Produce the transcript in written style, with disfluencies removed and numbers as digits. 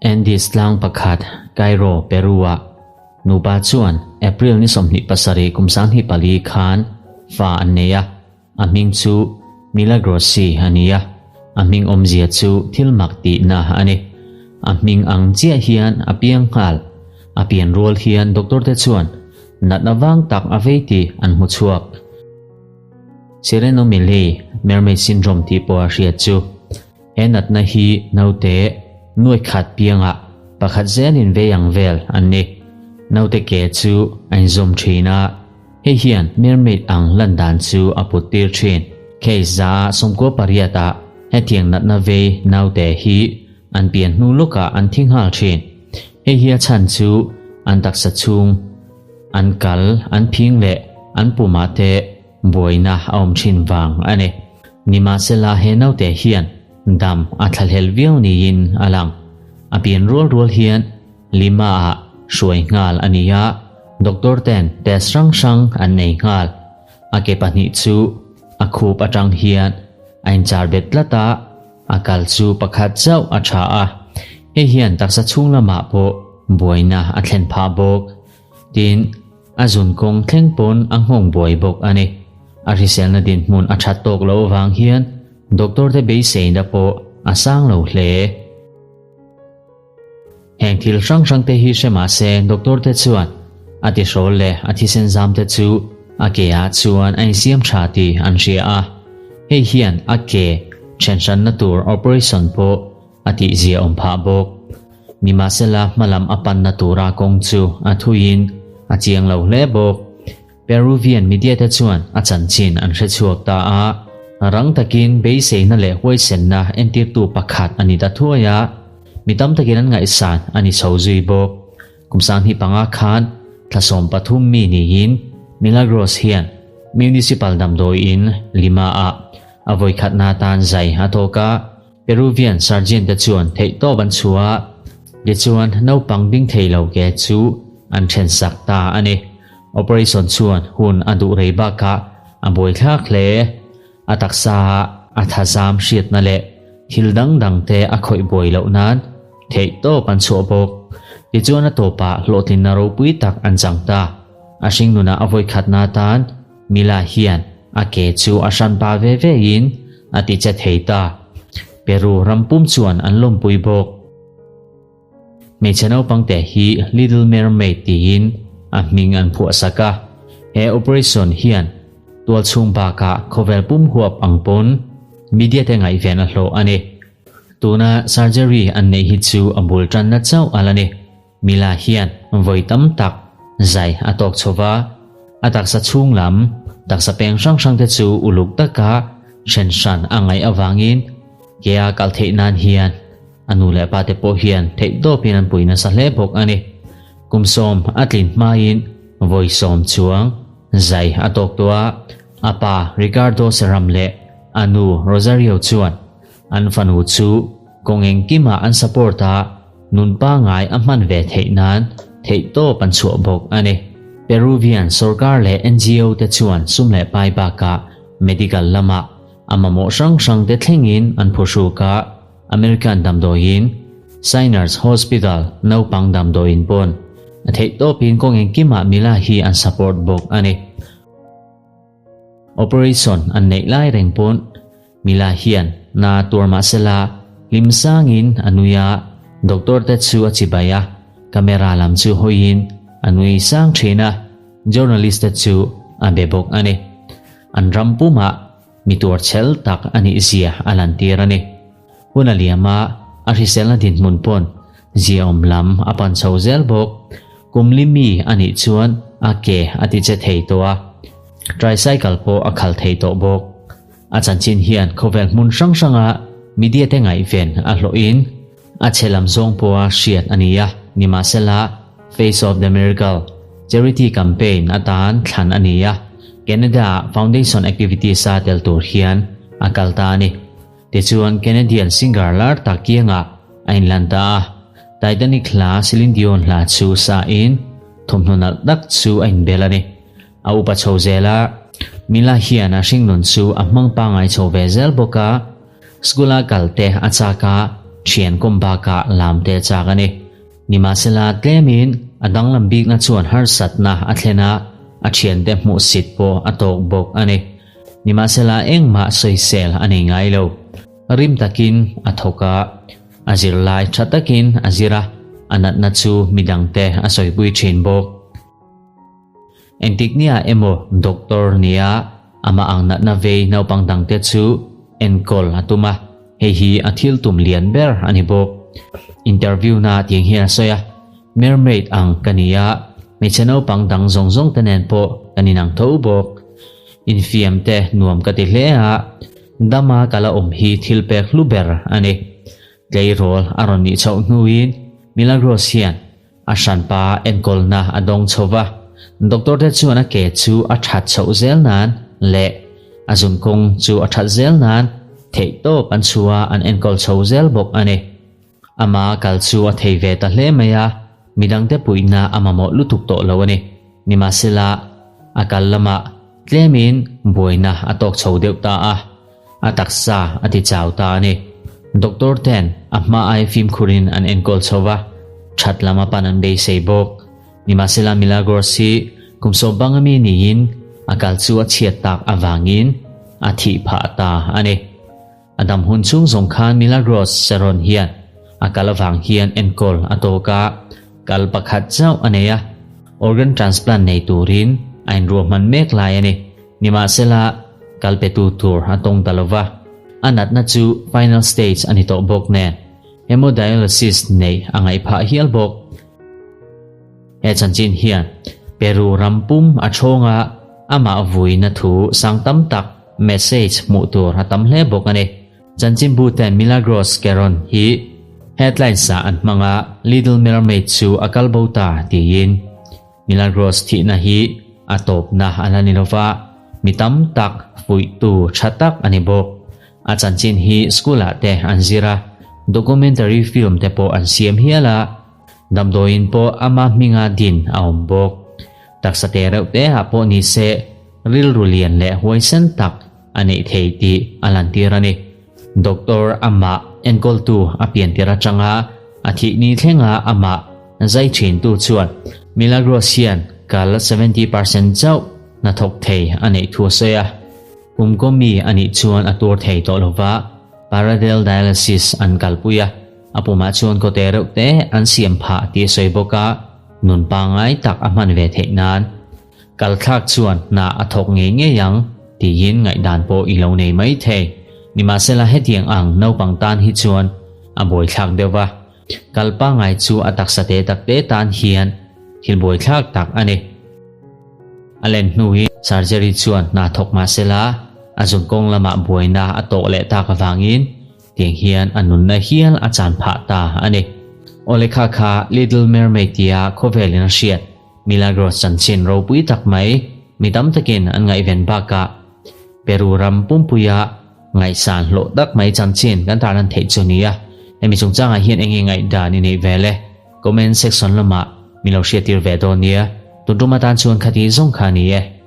แอนดิสลางประคัดไกโรเปรัวนูปาจวนเอพริลนิสมนิปัสรีกุมสังหิปาลีคานฟาอันเนียอามิงซูมิลากรซีฮันเนียอามิงอมเจียซูทิลมักตีนาฮันเนอามิงอังเจียเฮียนอาเปียงฮัลอาเปียนโรลเฮียนดรเตจวนนัดนวังตักอเวตีอันมุชวกเซเรโนมิเลเมอร์เมดซินโดรมที่ปัวเรียจูเอนัดนาฮีนาเตนวยขัดเปียงะปะขัดเซนินเวยังเวลอันนี้นาเตเกจูอันซอมทรีนาเฮียนเมอร์เมดอังลันดานจูอปุติร์เชนเคซาสมกัวปริยตาเฮเทียงนัดนาเวนาเตฮีอันเปียนนูลุกะอันทิ้งหาเชนเฮียชันจูอันตักสัชุงอันกัลอันพิงเลอันปุมาเตบวยนะอมชินวังอันนี้นิมาเซลาเฮนาเตเฮียนดำอัทเลเวียวนียินอลังอเปียนรัวเฮียนลิมาอะช่วยงานอันนี้ยะดรเตนเตสรังชังอันในงานอาเกปนิจูอาคูปจังเฮียนอันจาร์เบ็ดละตาอากาลจูประคัดเจ้าอาชาอะเฮียนตักสัชุงละมาโปบวยนะอัทเลนพาบกดินอาจุนคงเท่งปนอังหงบวยบกอันนี้อาริเซลนดินมุนอาชัดตกโลวางเฮียนดรเตเบยเซนดาโปอาสร้างโลเลแห่งที่ช่างเตฮิเชมาเซนดรเตจวนอาทิโชเลอาทิเซนซามเตจูอาเกอาจวนไอเซียมชาติอันเชียอาเฮียนอาเกเชนชันนัตูร์ออเปอเรชั่นโปอาทิเซียอมพาบกนิมาเซลามาลำอปันนัตูรากงจูอาทุยินอาเจียงโลเลบกเปรูเวียนมีเดียเตจวนอาจันจินอันเชชวกตาอารังตะกินเบยเซนเลหวยเซนนะเอ็นติร์ตูปักขัดอันนี้ตัทัวยามีตั้มตะกินนั้นไงสานอันนี้ชาวจุยบกกุมสังหิปังอาคารทศมปทุมมีนียินมิลากรสเฮียนมิวนิสิปัลดัมโดอินลิมาอาอวัยขัดนาตานใจฮัตโตกาเปรูเวียนซาร์เจนเตจวนเทโตบันชัวเดจวนนาวปังดิ้งเทเหลาแกจูอันเชนสักตาอันนี้โอเปอเรชั่นชวนหุ่นอดุเรบากะอันบวยทักเลอาตักษาอาทาซามเชียดนั่นแหละฮิลดังเตอคอยบวยเหล่านั้นเทโตปันชัวบกดิจวนโตปะโลตินนารูปุยตักอันจังตาอาชิงนุนาอวัยขัดนาตานมิลาเฮียนอาเกจูอาชันปาเวเวยินอาติเจเทตาเปรูรัมปุมชวนอันลมปุยบกเมชนเอาปังแต่ฮี Little Mermaid ตียินอามิงอันผัวสักะเฮโอเปอเรชั่นเฮียนตัวชุงปากะเขาเวลปุ่มหัวปังปนมีเดียแต่ไงเวนอัลโลอันนี้ตัวน่ะ surgery อันในฮิตซูอันบุลจันนัดเจ้าอะไรนี่มิลาเฮียนไว้ตั้มตักใจอาตอกชวาอาตักสัชุงลำตักสเปงช่างเตจูอุลุกตะกะเช่นชันอังไงอวังอินเกียกัลเทนันเฮียนอนุเลปาเตโปเฮียนเทโดปินันปุยนัสเลบกอันนี้กุมสมอัตลินมาอินไว้สมชวงใจอาตอกตัวอาปาริคาร์โดเซรัมเลอนูโรซาริโอชวนอันฟันหูชูกงเองกิมาอันสปอร์ตานุนป้าไงอัมมันเวทเฮนั้นเทโตปันชัวบกอันนี้เปรูเวียนสรการเล NGO เตชวนซุ่มเลไปบากะ medical ลามะอามาโมช่างเตทงอินอันผู้ชูกะอเมริกันดำโดยิน Siners Hospital นาวปังดำโดยินปนเทโตปินกงเองกิมามิลาฮีอันสปอร์ตบกอันนี้Operation อันในไล่แรงปนมิลาเฮียนนาตัวมาเซลาลิมซางินอนุญาดรเตจูอจิบายะคาเมราลำจูฮยินอนุญสังเชนะ journalist เตจูอันเบบกอันนี้อันรัมปุมะมีตัวเชลตักอันนี้เสียอลันตีรันนี้วันเลียมาอาริเซลดินมุนปนเจียอมลำอปันชาวเซลบกกุมลิมีอันนี้ชวนอาเกอติเจเทตัวtricycle โปอคัลเทโตบกอาจารย์จินเฮียนเขาเวลมุนช่างอะมีเดียแต่ไงเวนอัลโลอินอาเชลัมซงปัวเชียดอันนี้ยะนิมาเซลา Face of the Miracle Charity Campaign อาตานขันอันนี้ยะ Canada Foundation Activity ซาเตลตูเฮียนอากัลตานีเดชวน Canadian Singer ลาร์ตักเกียงะไอลันตาไททานิคลาซิลินดิออนลาชูซาอินทมนุนัดดักชูไอเบลานีอาอุปโชเซลามิลาเฮียนาชิงนุนซูอัมมังปังไอโชเวเซลบกา skula kalte achaka thian kombaka lamte chakani nimasela tlemin adang lambik na chuan har satna athlena athian te mu sit po atok bok ani nimasela engma soisel ani ngailo rim takin athoka azirlai thatakin azira anat na chu midangte asoipui thin bok entiknia emo doktor nia ama ang nat na ve naupang dangte chu enkol atuma hi athil tum lian ber ani bok interview na ting hian soya mermaid ang kania may chanaw pang dang zongjong tanen po kaninang tho bok infiam te nuam katihlea dama kala hi thilpek luber ani gairol aron ni chau nuin milagros hian asan pa enkol na adong chowa doktor te chu na ke chu athat chau zel nan le azun kong chu athat zel nan thei to pan chua an enkol chau zel bok ani ama kal chu a thei ve ta hle maya midang te puina amamo lutuk to lawani nimasela akal lama tlemin boina atok chau deuta a ataksa ati chauta ani doktor ten amma ai film khurin an enkol chowa that lama panan be seibok nimasela milagorsi kumso bangami niin akal chu a chiat tak awangin athi pha ta ani adam hun chung zongkhan milagros seron hian akalawang hian enkol atoka kal pakhat chau aneya organ transplant nei turin ain roman mek lai ani nimasela kalpetu tur atong dalawa anat na chu final stage ani to bok ne hemodialysis nei angai pha hial bok e chanchin hian peru rampum achonga ama vui na thu sangtam tak message mu tur atam hle bok ani chanchin buten milagros keron hi headline sa an mga Little Mermaid chu akalbota diin milagros thi na hi atop na alanilova mitam tak fui tu chatak ani bok achanchin hi skula te anzira documentary film te po an siam hiala damdoin po ama minga din aumbok taksate reute apo ni se ril rulian le hoisen tak ani theiti alantirani doktor ama enkol tu apian tira changa athi ni thlenga ama zai thin tu chuan milagrosian kal 70% chau na thok thei ani thu seya umkomi ani chuan atur thei to lova parallel dialysis an kalpuya apuma chuan ko tereute an siam pha ti soiboka nun pangai tak aman ve theinan kalthak chuan na athok nge yang ti yin ngai dan po ilo nei mai thei nimasela hetiang ang naupang tan hi chuan aboi thak dewa kalpa ngai chu atak sate takte tan hian hilboi thak tak ani alen nuhi surgery chuan na thok masela azung kong lama boina atok le ta ka wangin tiang hian anun na hial achan pha ta ani olekha kha Little Mermaid tia khovelina shiat milagros chanchin ro pui tak mai midam takin an ngai ven baka peru ram pumpuya ngai san lo dak mai chanchin kan taran thei chunia emi chungchanga hian engi ngai da ni nei vele comment section lama milo shetir vedonia tuduma tan chuan khati zong khani e